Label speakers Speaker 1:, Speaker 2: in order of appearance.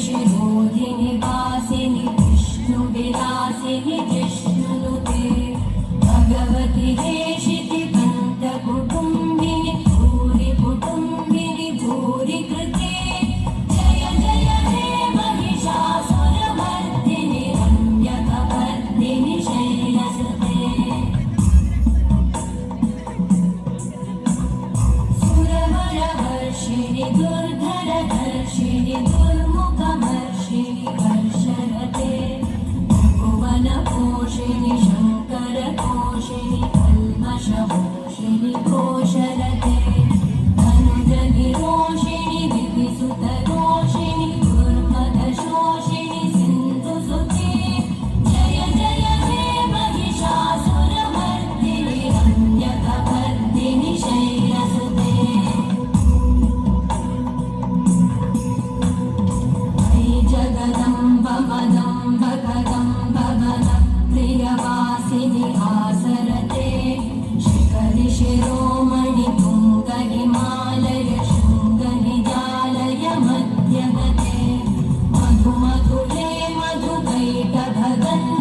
Speaker 1: शिरोधिनि वासिनि विष्णुविलासिनि जिष्णुनुते भगवति हेशिति कण्ठकुटुम्बिनि भूरि कुटुम्बिनि भूरि कृते जय जय हे महिषासुरमर्दिनि रम्यकपर्दिनि शैलसुते सुरवरवर्षिणि दुर्धरधर्षिणि दुर्मुखमर्षिणि हर्षरते भुवनपोषिणि शङ्करतोषिणि कल्मषमोषिणि घोषरते धनुजनिरोषिणि विधिसुतरोषिणि दुर्मदशोषिणि सिन्धुसुते जय जय हे महिषासुरमर्दिनि रम्यकपर्दिनि शैलसुते जगदम्ब मदम्ब कदम्ब वनप्रियवासिनि आसरते शिखरि शिरोमणि तुङ्गहिमालय शृङ्गनिजालय मध्यगते मधुमधुरे मधुकैटभगन्